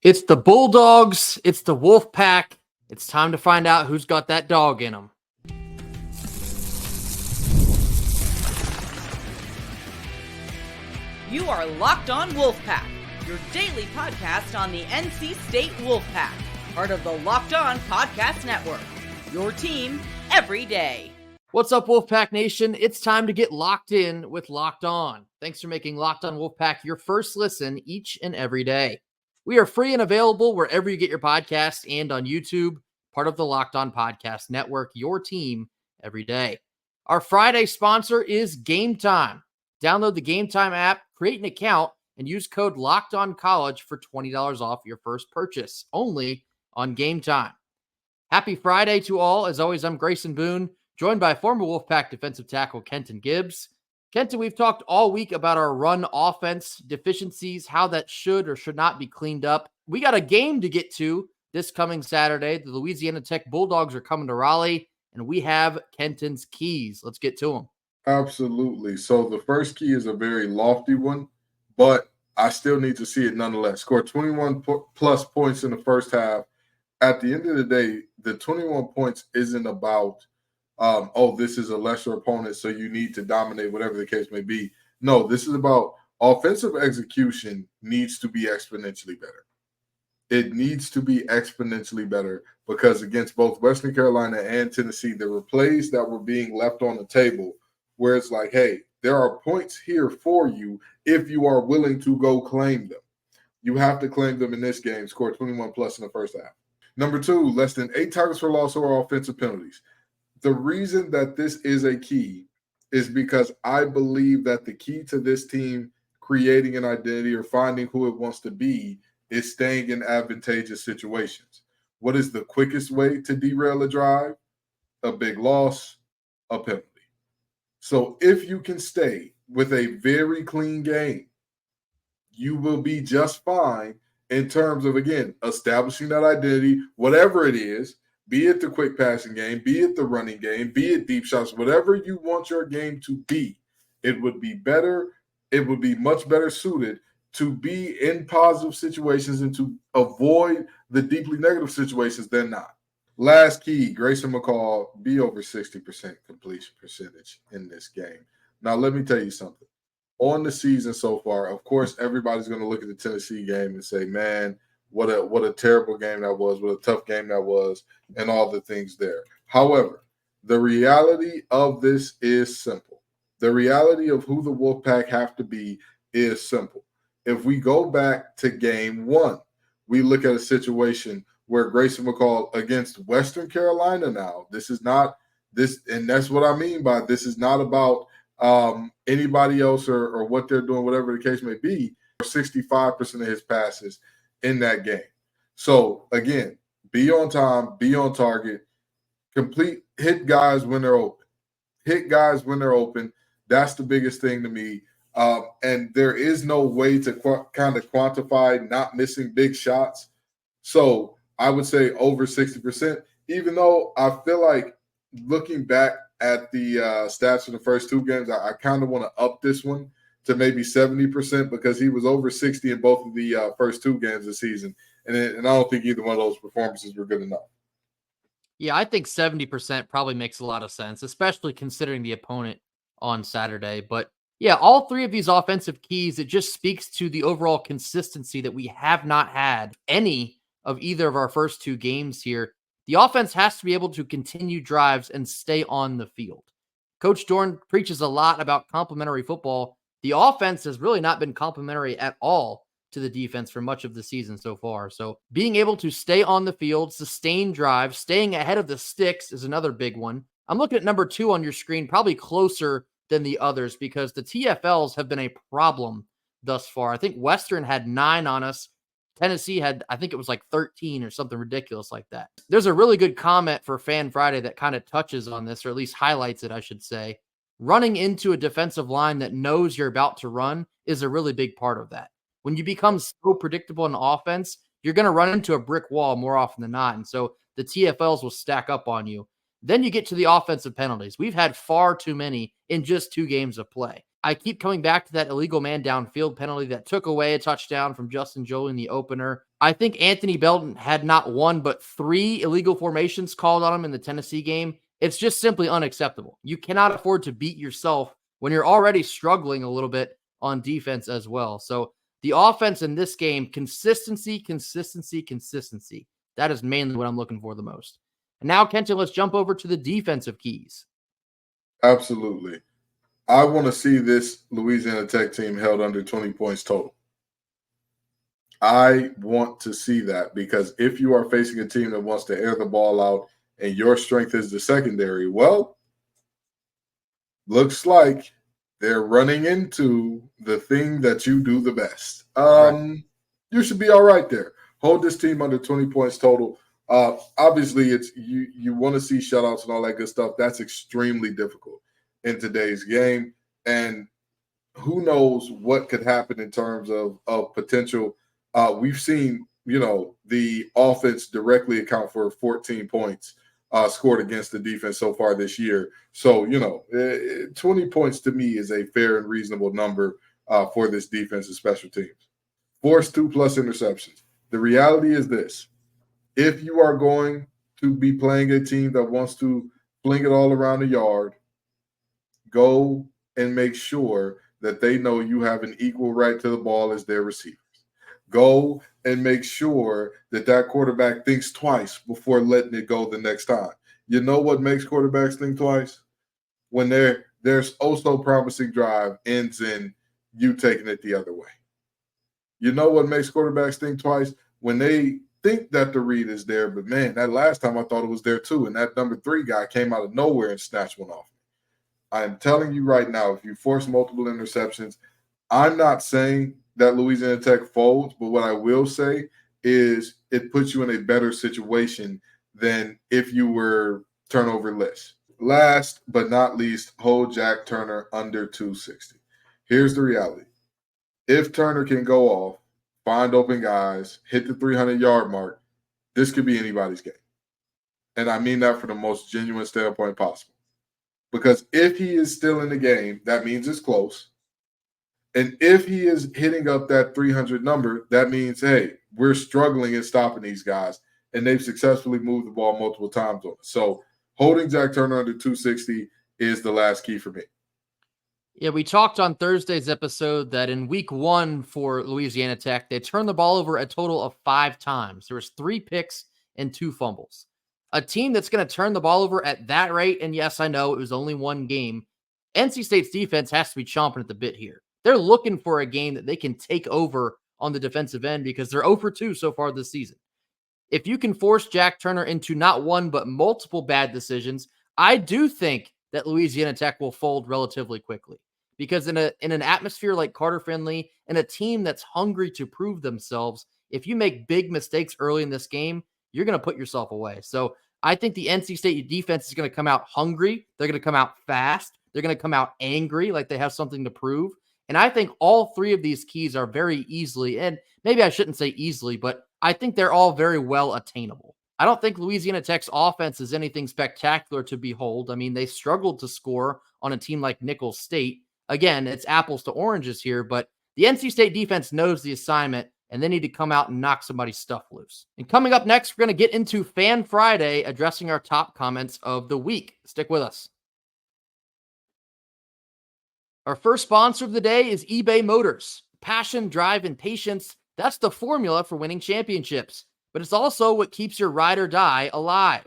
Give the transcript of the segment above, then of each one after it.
It's the Bulldogs. It's the Wolfpack. It's time to find out who's got that dog in them. You are Locked On Wolfpack, your daily podcast on the NC State Wolfpack, part of the Locked On Podcast Network. Your team every day. What's up, Wolfpack Nation? It's time to get locked in with Locked On. Thanks for making Locked On Wolfpack your first listen each and every day. We are free and available wherever you get your podcasts and on YouTube, part of the Locked On Podcast Network, your team every day. Our Friday sponsor is Gametime. Download the Gametime app, create an account, and use code LOCKEDONCOLLEGE for $20 off your first purchase, only on Gametime. Happy Friday to all. As always, I'm Grayson Boone, joined by former Wolfpack defensive tackle Kenton Gibbs. Kenton, we've talked all week about our run offense deficiencies, how that should or should not be cleaned up. We got a game to get to this coming Saturday. The Louisiana Tech Bulldogs are coming to Raleigh, and we have Kentons Keys. Let's get to them. Absolutely. So the first key is a very lofty one, but I still need to see it nonetheless. Scored 21 plus points in the first half. At the end of the day, the 21 points isn't about this is a lesser opponent, so you need to dominate, whatever the case may be. No, this is about offensive execution needs to be exponentially better. It needs to be exponentially better because against both Western Carolina and Tennessee, there were plays that were being left on the table where it's like, hey, there are points here for you if you are willing to go claim them. You have to claim them in this game. Score 21 plus in the first half. Number two, less than 8 targets for loss or offensive penalties. The reason that this is a key is because I believe that the key to this team creating an identity or finding who it wants to be is staying in advantageous situations. What is the quickest way to derail a drive? A big loss, a penalty. So if you can stay with a very clean game, you will be just fine in terms of, again, establishing that identity, whatever it is, be it the quick passing game, be it the running game, be it deep shots, whatever you want your game to be, it would be better. It would be much better suited to be in positive situations and to avoid the deeply negative situations than not. Last key, Grayson McCall, be over 60% completion percentage in this game. Now, let me tell you something. On the season so far, of course, everybody's going to look at the Tennessee game and say, man, what a terrible game that was, what a tough game that was, and all the things there. However, the reality of this is simple. The reality of who the Wolfpack have to be is simple. If we go back to game one, we look at a situation where Grayson McCall against Western Carolina now, this is not this, and that's what I mean by this is not about anybody else or what they're doing, whatever the case may be, 65% of his passes in that game. So, again, be on time, be on target, hit guys when they're open. Hit guys when they're open. That's the biggest thing to me. And there is no way to kind of quantify not missing big shots. So I would say over 60%, even though I feel like looking back at the stats for the first two games, I kind of want to up this one to maybe 70% because he was over 60 in both of the first two games of the season. And I don't think either one of those performances were good enough. Yeah, I think 70% probably makes a lot of sense, especially considering the opponent on Saturday. But yeah, all three of these offensive keys, it just speaks to the overall consistency that we have not had any of either of our first two games here. The offense has to be able to continue drives and stay on the field. Coach Dorn preaches a lot about complementary football. The offense has really not been complementary at all to the defense for much of the season so far. So being able to stay on the field, sustain drives, staying ahead of the sticks is another big one. I'm looking at number 2 on your screen, probably closer than the others because the TFLs have been a problem thus far. I think Western had 9 on us. Tennessee had, I think it was like 13 or something ridiculous like that. There's a really good comment for Fan Friday that kind of touches on this, or at least highlights it, I should say. Running into a defensive line that knows you're about to run is a really big part of that. When you become so predictable in offense, you're going to run into a brick wall more often than not. And so the TFLs will stack up on you. Then you get to the offensive penalties. We've had far too many in just 2 games of play. I keep coming back to that illegal man downfield penalty that took away a touchdown from Justin Jolie in the opener. I think Anthony Belton had not one but 3 illegal formations called on him in the Tennessee game. It's just simply unacceptable. You cannot afford to beat yourself when you're already struggling a little bit on defense as well. So the offense in this game, consistency. That is mainly what I'm looking for the most. And now, Kenton, let's jump over to the defensive keys. Absolutely. I want to see this Louisiana Tech team held under 20 points total. I want to see that, because if you are facing a team that wants to air the ball out and your strength is the secondary, well, looks like they're running into the thing that you do the best. Right. You should be all right there. Hold this team under 20 points total. Obviously, it's you want to see shutouts and all that good stuff. That's extremely difficult in today's game. And who knows what could happen in terms of potential. We've seen, the offense directly account for 14 points scored against the defense so far this year. So, 20 points to me is a fair and reasonable number for this defense and special teams. Force 2+ interceptions. The reality is this: if you are going to be playing a team that wants to fling it all around the yard, go and make sure that they know you have an equal right to the ball as their receivers. Go and make sure that quarterback thinks twice before letting it go the next time. You know what makes quarterbacks think twice? When their so promising drive ends in you taking it the other way. You know what makes quarterbacks think twice? When they think that the read is there, but man, that last time I thought it was there too, and that number 3 guy came out of nowhere and snatched one off. I am telling you right now, if you force multiple interceptions, I'm not saying that Louisiana Tech folds, but what I will say is it puts you in a better situation than if you were turnover-less. Last but not least, hold Jack Turner under 260. Here's the reality. If Turner can go off, find open guys, hit the 300-yard mark, this could be anybody's game. And I mean that from the most genuine standpoint possible. Because if he is still in the game, that means it's close. And if he is hitting up that 300 number, that means, hey, we're struggling in stopping these guys, and they've successfully moved the ball multiple times on us. So holding Jack Turner under 260 is the last key for me. Yeah, we talked on Thursday's episode that in week 1 for Louisiana Tech, they turned the ball over a total of 5 times. There was 3 picks and 2 fumbles. A team that's going to turn the ball over at that rate, and yes, I know it was only one game, NC State's defense has to be chomping at the bit here. They're looking for a game that they can take over on the defensive end because they're 0 for 2 so far this season. If you can force Jack Turner into not one but multiple bad decisions, I do think that Louisiana Tech will fold relatively quickly. Because in an atmosphere like Carter-Finley and a team that's hungry to prove themselves, if you make big mistakes early in this game, you're going to put yourself away. So I think the NC State defense is going to come out hungry. They're going to come out fast. They're going to come out angry, like they have something to prove. And I think all 3 of these keys are very easily, and maybe I shouldn't say easily, but I think they're all very well attainable. I don't think Louisiana Tech's offense is anything spectacular to behold. I mean, they struggled to score on a team like Nicholls State. Again, it's apples to oranges here, but the NC State defense knows the assignment, and they need to come out and knock somebody's stuff loose. And coming up next, we're going to get into Fan Friday, addressing our top comments of the week. Stick with us. Our first sponsor of the day is eBay Motors. Passion, drive, and patience, that's the formula for winning championships. But it's also what keeps your ride or die alive.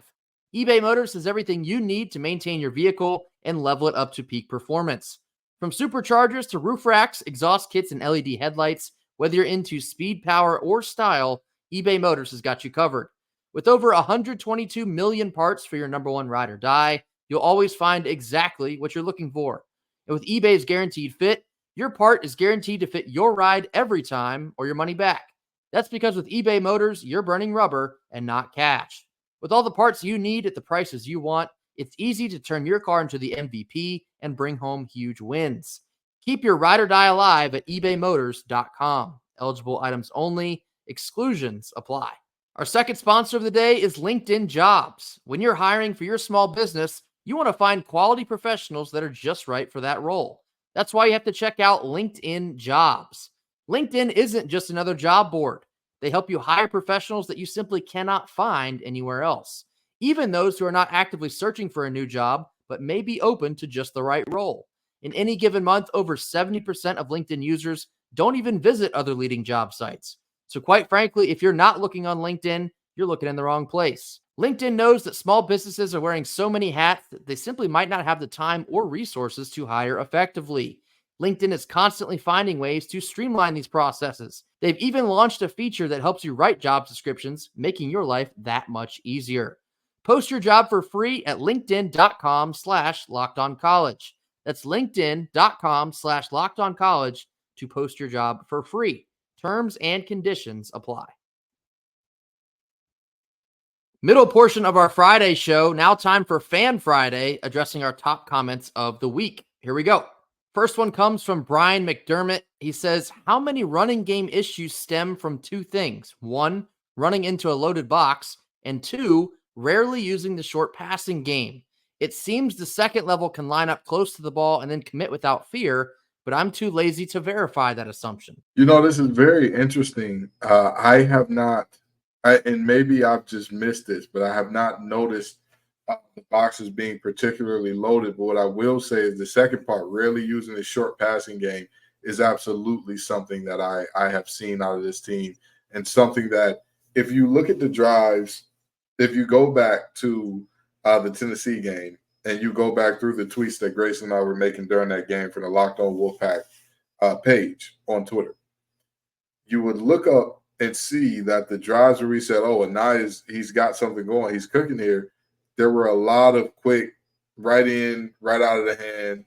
eBay Motors has everything you need to maintain your vehicle and level it up to peak performance. From superchargers to roof racks, exhaust kits, and LED headlights, whether you're into speed, power, or style, eBay Motors has got you covered. With over 122 million parts for your number one ride or die, you'll always find exactly what you're looking for. And with eBay's Guaranteed Fit, your part is guaranteed to fit your ride every time or your money back. That's because with eBay Motors, you're burning rubber and not cash. With all the parts you need at the prices you want, it's easy to turn your car into the MVP and bring home huge wins. Keep your ride or die alive at ebaymotors.com. Eligible items only. Exclusions apply. Our second sponsor of the day is LinkedIn Jobs. When you're hiring for your small business, you want to find quality professionals that are just right for that role. That's why you have to check out LinkedIn Jobs. LinkedIn isn't just another job board. They help you hire professionals that you simply cannot find anywhere else, even those who are not actively searching for a new job, but may be open to just the right role. In any given month, over 70% of LinkedIn users don't even visit other leading job sites. So quite frankly, if you're not looking on LinkedIn, you're looking in the wrong place. LinkedIn knows that small businesses are wearing so many hats that they simply might not have the time or resources to hire effectively. LinkedIn is constantly finding ways to streamline these processes. They've even launched a feature that helps you write job descriptions, making your life that much easier. Post your job for free at linkedin.com/lockedoncollege. That's linkedin.com/lockedoncollege to post your job for free. Terms and conditions apply. Middle portion of our Friday show. Now time for Fan Friday, addressing our top comments of the week. Here we go. First one comes from Brian McDermott. He says, how many running game issues stem from two things? One, running into a loaded box, and two, rarely using the short passing game. It seems the second level can line up close to the ball and then commit without fear, but I'm too lazy to verify that assumption. This is very interesting. I have not, and maybe I've just missed this, but I have not noticed the boxes being particularly loaded. But what I will say is the second part, rarely using the short passing game, is absolutely something that I have seen out of this team, and something that if you look at the drives, if you go back to the Tennessee game and you go back through the tweets that Grace and I were making during that game for the Locked On Wolfpack page on Twitter, you would look up and see that the drives where we said, oh, and now he's got something going, he's cooking here, there were a lot of quick, right in, right out of the hand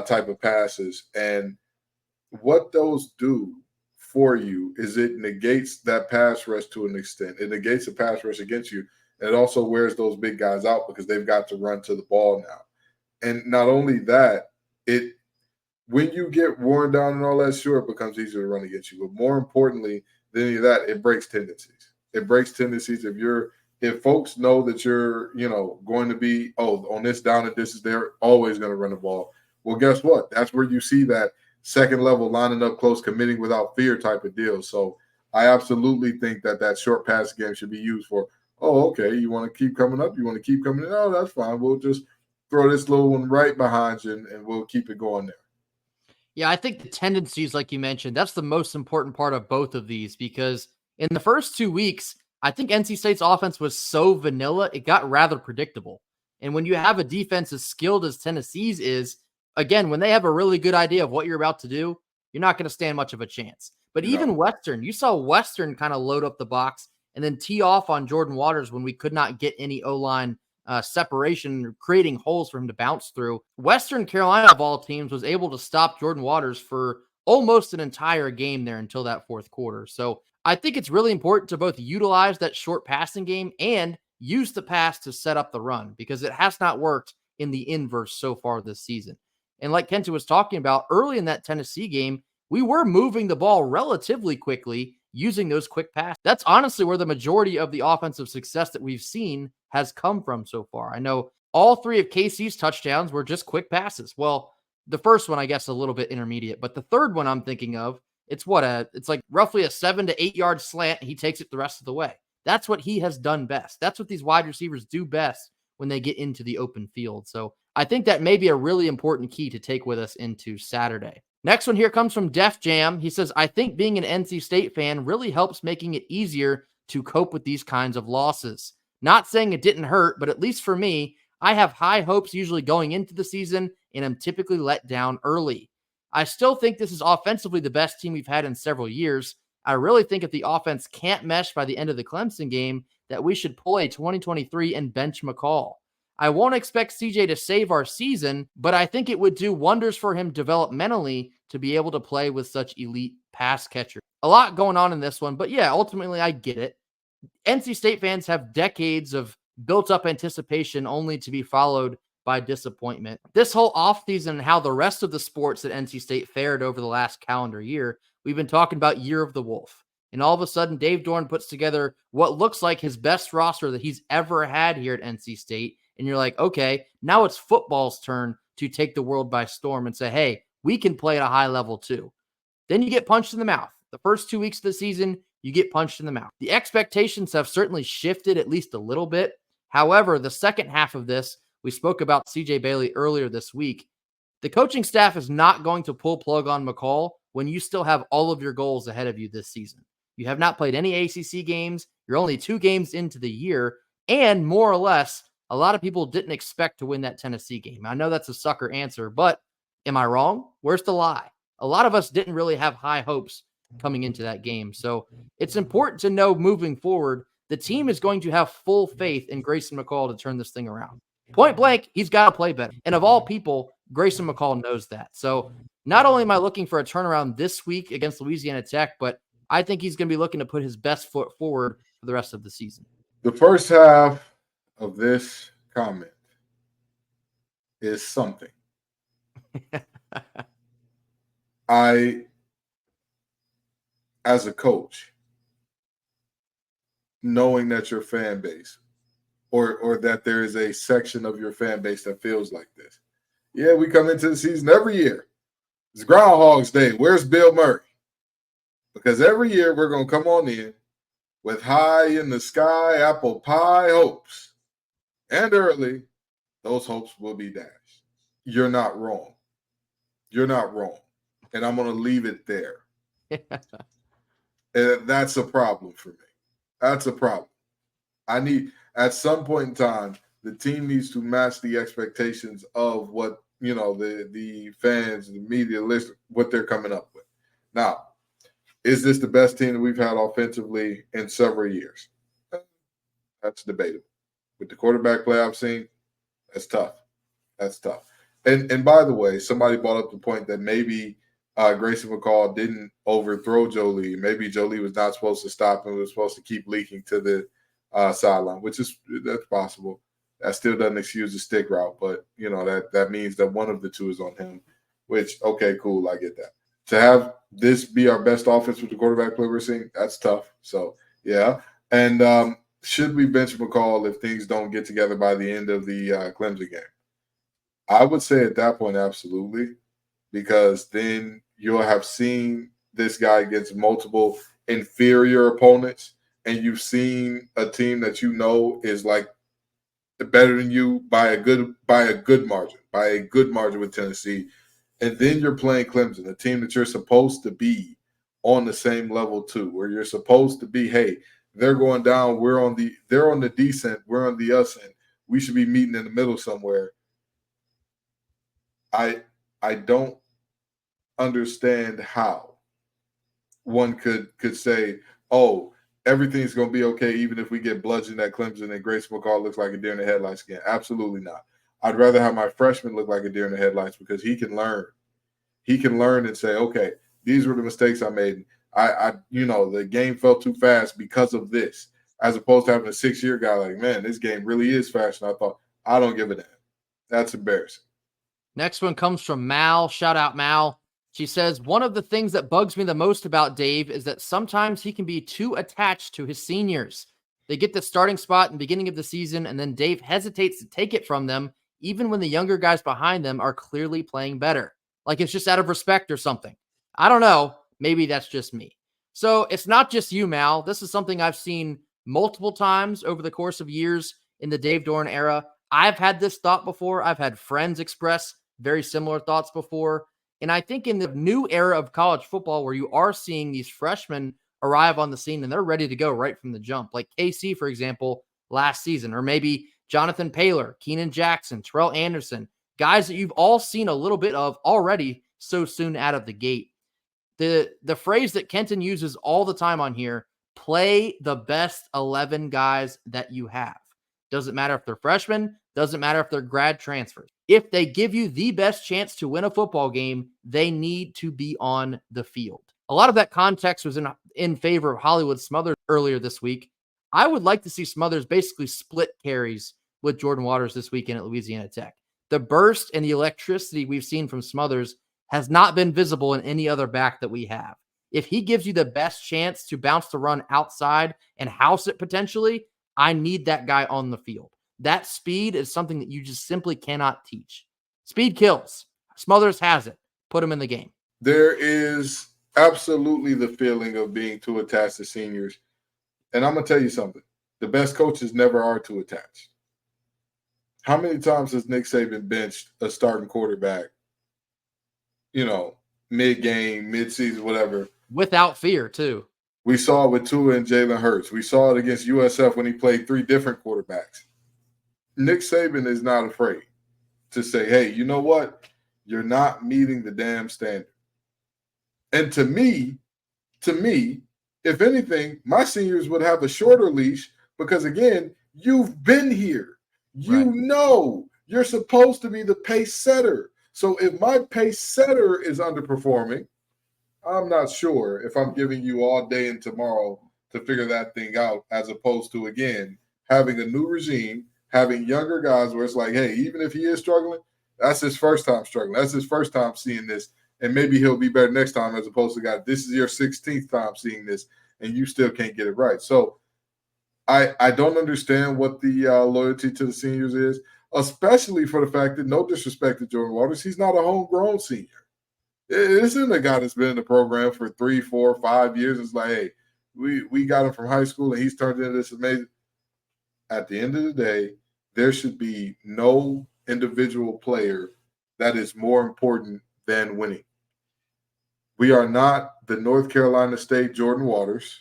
type of passes. And what those do for you is it negates that pass rush to an extent. It negates the pass rush against you. And it also wears those big guys out because they've got to run to the ball now. And not only that, when you get worn down and all that, sure, it becomes easier to run against you. But more importantly than any of that, it breaks tendencies. It breaks tendencies. If folks know that you're, going to be, on this down and distance, they're always going to run the ball. Well, guess what? That's where you see that second level lining up close, committing without fear type of deal. So I absolutely think that short pass game should be used for, oh, okay, you want to keep coming up? You want to keep coming in? Oh, that's fine. We'll just throw this little one right behind you, and we'll keep it going there. Yeah, I think the tendencies, like you mentioned, that's the most important part of both of these, because in the first 2 weeks, I think NC State's offense was so vanilla, it got rather predictable. And when you have a defense as skilled as Tennessee's is, again, when they have a really good idea of what you're about to do, you're not going to stand much of a chance. But even Western, you saw Western kind of load up the box and then tee off on Jordan Waters when we could not get any O-line separation, creating holes for him to bounce through. Western Carolina, of all teams, was able to stop Jordan Waters for almost an entire game there until that fourth quarter. So I think it's really important to both utilize that short passing game and use the pass to set up the run, because it has not worked in the inverse so far this season. And like Kenta was talking about early in that Tennessee game, we were moving the ball relatively quickly using those quick passes. That's honestly where the majority of the offensive success that we've seen has come from so far. I know all three of KC's touchdowns were just quick passes. Well, the first one, I guess, a little bit intermediate, but the third one I'm thinking of, it's like roughly a 7 to 8 yard slant. He takes it the rest of the way. That's what he has done best. That's what these wide receivers do best when they get into the open field. So I think that may be a really important key to take with us into Saturday. Next one here comes from Def Jam. He says, I think being an NC State fan really helps making it easier to cope with these kinds of losses. Not saying it didn't hurt, but at least for me, I have high hopes usually going into the season, and I'm typically let down early. I still think this is offensively the best team we've had in several years. I really think if the offense can't mesh by the end of the Clemson game, that we should pull a 2023 and bench McCall. I won't expect CJ to save our season, but I think it would do wonders for him developmentally to be able to play with such elite pass catchers. A lot going on in this one, but yeah, ultimately I get it. NC State fans have decades of built-up anticipation only to be followed by disappointment. This whole offseason and how the rest of the sports at NC State fared over the last calendar year, we've been talking about Year of the Wolf. And all of a sudden, Dave Dorn puts together what looks like his best roster that he's ever had here at NC State. And you're like, okay, now it's football's turn to take the world by storm and say, hey, we can play at a high level too. Then you get punched in the mouth. The first 2 weeks of the season, you get punched in the mouth. The expectations have certainly shifted at least a little bit. However, the second half of this, we spoke about CJ Bailey earlier this week. The coaching staff is not going to pull plug on McCall when you still have all of your goals ahead of you this season. You have not played any ACC games. You're only 2 games into the year. And more or less, a lot of people didn't expect to win that Tennessee game. I know that's a sucker answer, but am I wrong? Where's the lie? A lot of us didn't really have high hopes coming into that game. So it's important to know moving forward, the team is going to have full faith in Grayson McCall to turn this thing around. Point blank, he's got to play better. And of all people, Grayson McCall knows that. So not only am I looking for a turnaround this week against Louisiana Tech, but I think he's going to be looking to put his best foot forward for the rest of the season. The first half of this comment is something. I, as a coach, knowing that your fan base or that there is a section of your fan base that feels like this. Yeah, we come into the season every year. It's Groundhog's Day. Where's Bill Murray? Because every year we're going to come on in with high in the sky apple pie hopes. And early, those hopes will be dashed. You're not wrong. You're not wrong. And I'm going to leave it there. And that's a problem for me. That's a problem. At some point in time, the team needs to match the expectations of what, the fans, the media list, what they're coming up with. Now, is this the best team that we've had offensively in several years? That's debatable. With the quarterback play I've seen, that's tough. That's tough. And by the way, somebody brought up the point that maybe Grayson McCall didn't overthrow Jolie. Maybe Jolie was not supposed to stop and was supposed to keep leaking to the sideline, that's possible. That still doesn't excuse the stick route, but that means that one of the two is on him. Which, okay, cool, I get that. To have this be our best offense with the quarterback play we're seeing, that's tough. So yeah, and should we bench McCall if things don't get together by the end of the Clemson game? I would say at that point, absolutely, because then you'll have seen this guy against multiple inferior opponents, and you've seen a team that is like better than you by a good margin with Tennessee. And then you're playing Clemson, a team that you're supposed to be on the same level too, where you're supposed to be, hey, they're going down, they're on the descent, we're on the ascent. We should be meeting in the middle somewhere. I don't understand how one could say, oh, everything's going to be okay even if we get bludgeoned at Clemson and Grayson McCall looks like a deer in the headlights again. Absolutely not. I'd rather have my freshman look like a deer in the headlights because he can learn. He can learn and say, okay, these were the mistakes I made. The game felt too fast because of this, as opposed to having a 6-year guy like, man, this game really is fast. And I thought, I don't give a damn. That's embarrassing. Next one comes from Mal. Shout out, Mal. She says, one of the things that bugs me the most about Dave is that sometimes he can be too attached to his seniors. They get the starting spot in the beginning of the season, and then Dave hesitates to take it from them, even when the younger guys behind them are clearly playing better. Like it's just out of respect or something. I don't know. Maybe that's just me. So it's not just you, Mal. This is something I've seen multiple times over the course of years in the Dave Doeren era. I've had this thought before. I've had friends express very similar thoughts before. And I think in the new era of college football where you are seeing these freshmen arrive on the scene and they're ready to go right from the jump, like KC, for example, last season, or maybe Jonathan Paylor, Keenan Jackson, Terrell Anderson, guys that you've all seen a little bit of already so soon out of the gate. The phrase that Kenton uses all the time on here, play the best 11 guys that you have. Doesn't matter if they're freshmen, doesn't matter if they're grad transfers. If they give you the best chance to win a football game, they need to be on the field. A lot of that context was in favor of Hollywood Smothers earlier this week. I would like to see Smothers basically split carries with Jordan Waters this weekend at Louisiana Tech. The burst and the electricity we've seen from Smothers has not been visible in any other back that we have. If he gives you the best chance to bounce the run outside and house it potentially, I need that guy on the field. That speed is something that you just simply cannot teach. Speed kills. Smothers has it. Put him in the game. There is absolutely the feeling of being too attached to seniors. And I'm going to tell you something. The best coaches never are too attached. How many times has Nick Saban benched a starting quarterback, mid-game, mid-season, whatever? Without fear, too. We saw it with Tua and Jalen Hurts. We saw it against USF when he played 3 different quarterbacks. Nick Saban is not afraid to say, hey, you know what? You're not meeting the damn standard. And to me, if anything, my seniors would have a shorter leash because, again, you've been here. You know you're supposed to be the pace setter. So if my pace setter is underperforming, I'm not sure if I'm giving you all day and tomorrow to figure that thing out, as opposed to, again, having a new regime, having younger guys where it's like, hey, even if he is struggling, that's his first time struggling. That's his first time seeing this. And maybe he'll be better next time, as opposed to, God, this is your 16th time seeing this, and you still can't get it right. So I don't understand what the loyalty to the seniors is, especially for the fact that, no disrespect to Jordan Waters, he's not a homegrown senior. It isn't a guy that's been in the program for 3, 4, 5 years. It's like, hey, we got him from high school, and he's turned into this amazing. At the end of the day, there should be no individual player that is more important than winning. We are not the North Carolina State Jordan Waters.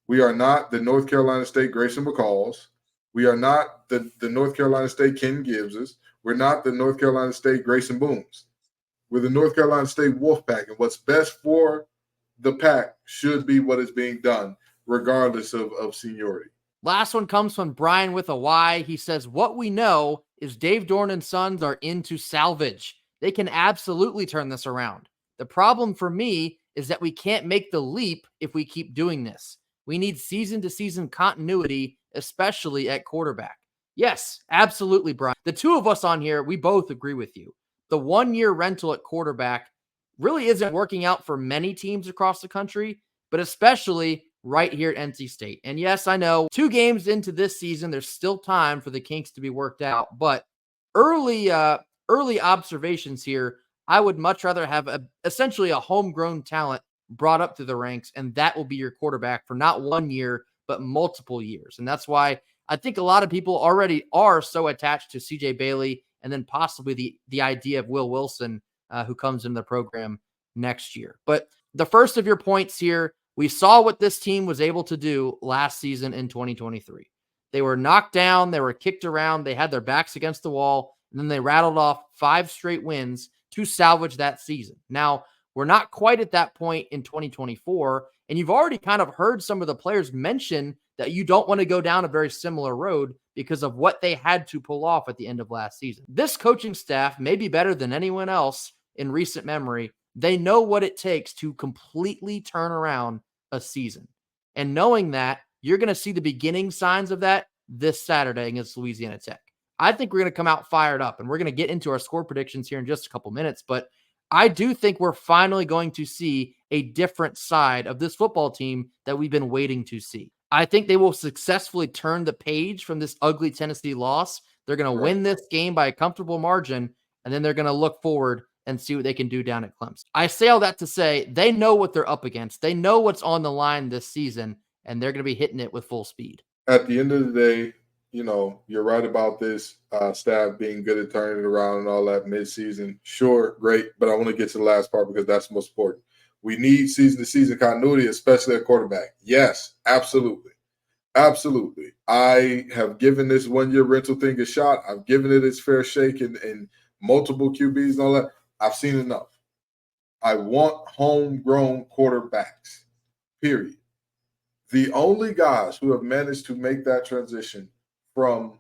We are not the North Carolina State Grayson McCalls. We are not the North Carolina State Ken Gibbses. We're not the North Carolina State Grayson Boones. We're the North Carolina State Wolfpack. And what's best for the pack should be what is being done, regardless of seniority. Last one comes from Brian with a Y. He says, what we know is Dave Dorn and Sons are into salvage. They can absolutely turn this around. The problem for me is that we can't make the leap if we keep doing this. We need season-to-season continuity, especially at quarterback. Yes, absolutely, Brian. The two of us on here, we both agree with you. The one-year rental at quarterback really isn't working out for many teams across the country, but especially right here at NC State. And yes, I know 2 games into this season, there's still time for the kinks to be worked out, but early observations here, I would much rather have essentially a homegrown talent brought up through the ranks, and that will be your quarterback for not 1 year, but multiple years. And that's why I think a lot of people already are so attached to CJ Bailey and then possibly the idea of Will Wilson, who comes in the program next year. But the first of your points here, we saw what this team was able to do last season in 2023. They were knocked down, they were kicked around, they had their backs against the wall, and then they rattled off 5 straight wins to salvage that season. Now, we're not quite at that point in 2024, and you've already kind of heard some of the players mention that you don't want to go down a very similar road because of what they had to pull off at the end of last season. This coaching staff may be better than anyone else in recent memory. They know what it takes to completely turn around a season. And knowing that, you're going to see the beginning signs of that this Saturday against Louisiana Tech. I think we're going to come out fired up, and we're going to get into our score predictions here in just a couple minutes, but I do think we're finally going to see a different side of this football team that we've been waiting to see. I think they will successfully turn the page from this ugly Tennessee loss. They're going to win this game by a comfortable margin, and then they're going to look forward and see what they can do down at Clemson. I say all that to say they know what they're up against. They know what's on the line this season, and they're going to be hitting it with full speed. At the end of the day, you're right about this staff being good at turning it around and all that midseason. Sure, great, but I want to get to the last part because that's most important. We need season-to-season continuity, especially at quarterback. Yes, absolutely. Absolutely. I have given this one-year rental thing a shot. I've given it its fair shake in multiple QBs and all that. I've seen enough. I want homegrown quarterbacks, period. The only guys who have managed to make that transition from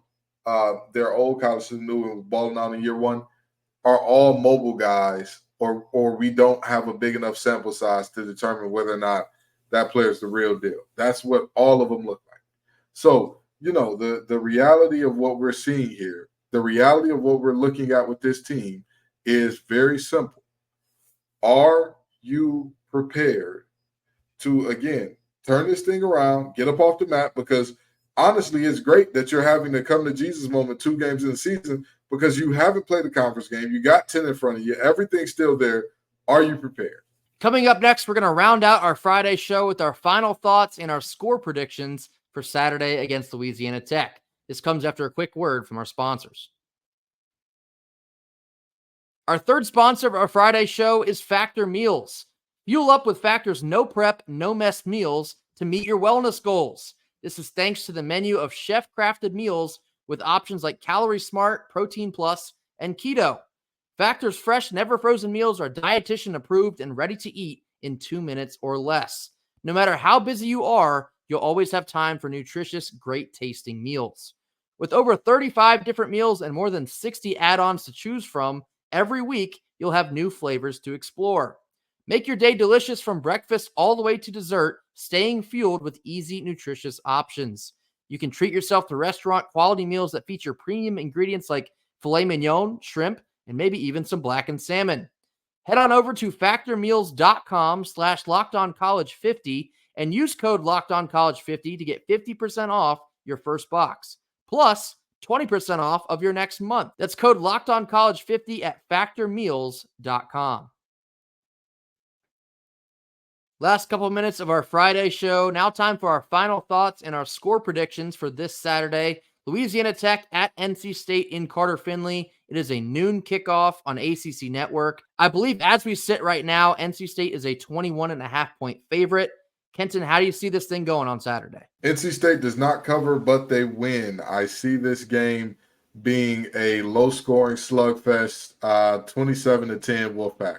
their old college to the new and balling out in year one are all mobile guys, or we don't have a big enough sample size to determine whether or not that player is the real deal. That's what all of them look like. So, the reality of what we're seeing here, the reality of what we're looking at with this team is very simple. Are you prepared to, again, turn this thing around, get up off the mat? Because honestly, it's great that you're having the come to Jesus moment 2 games in the season because you haven't played a conference game. You got 10 in front of you. Everything's still there. Are you prepared? Coming up next, we're going to round out our Friday show with our final thoughts and our score predictions for Saturday against Louisiana Tech. This comes after a quick word from our sponsors. Our third sponsor of our Friday show is Factor Meals. Fuel up with Factor's no prep, no mess meals to meet your wellness goals. This is thanks to the menu of chef-crafted meals with options like Calorie Smart, Protein Plus, and Keto. Factor's fresh, never frozen meals are dietitian approved and ready to eat in 2 minutes or less. No matter how busy you are, you'll always have time for nutritious, great tasting meals. With over 35 different meals and more than 60 add-ons to choose from, every week you'll have new flavors to explore. Make your day delicious from breakfast all the way to dessert, staying fueled with easy, nutritious options. You can treat yourself to restaurant quality meals that feature premium ingredients like filet mignon, shrimp, and maybe even some blackened salmon. Head on over to factormeals.com/LockedOnCollege50 and use code LockedOnCollege50 to get 50% off your first box, plus 20% off of your next month. That's code LockedOnCollege50 at factormeals.com. Last couple of minutes of our Friday show. Now time for our final thoughts and our score predictions for this Saturday. Louisiana Tech at NC State in Carter-Finley. It is a noon kickoff on ACC Network. I believe as we sit right now, NC State is a 21.5-point favorite. Kenton, how do you see this thing going on Saturday? NC State does not cover, but they win. I see this game being a low-scoring slugfest, 27-10 Wolfpack.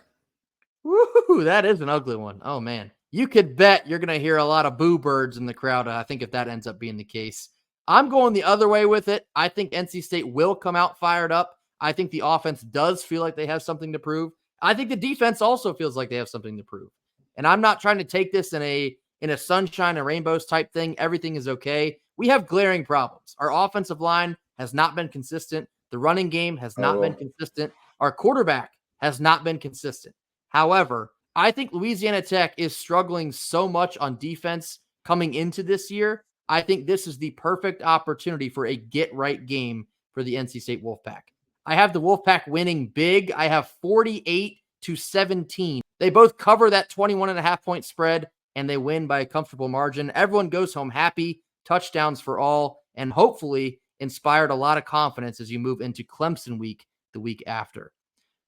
Woo, that is an ugly one. Oh, man. You could bet you're going to hear a lot of boo birds in the crowd, I think, if that ends up being the case. I'm going the other way with it. I think NC State will come out fired up. I think the offense does feel like they have something to prove. I think the defense also feels like they have something to prove. And I'm not trying to take this in a sunshine and rainbows type thing. Everything is okay. We have glaring problems. Our offensive line has not been consistent. The running game has not been consistent. Our quarterback has not been consistent. However, I think Louisiana Tech is struggling so much on defense coming into this year. I think this is the perfect opportunity for a get-right game for the NC State Wolfpack. I have the Wolfpack winning big. I have 48-17. They both cover that 21.5-point spread, and they win by a comfortable margin. Everyone goes home happy, touchdowns for all, and hopefully inspired a lot of confidence as you move into Clemson week the week after.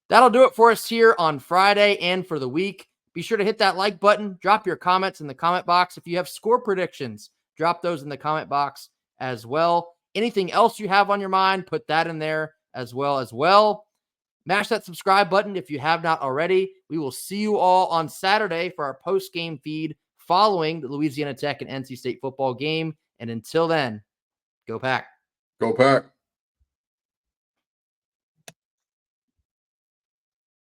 That'll do it for us here on Friday and for the week. Be sure to hit that like button. Drop your comments in the comment box. If you have score predictions, drop those in the comment box as well. Anything else you have on your mind, put that in there as well. Mash that subscribe button if you have not already. We will see you all on Saturday for our post-game feed following the Louisiana Tech and NC State football game. And until then, go Pack. Go Pack.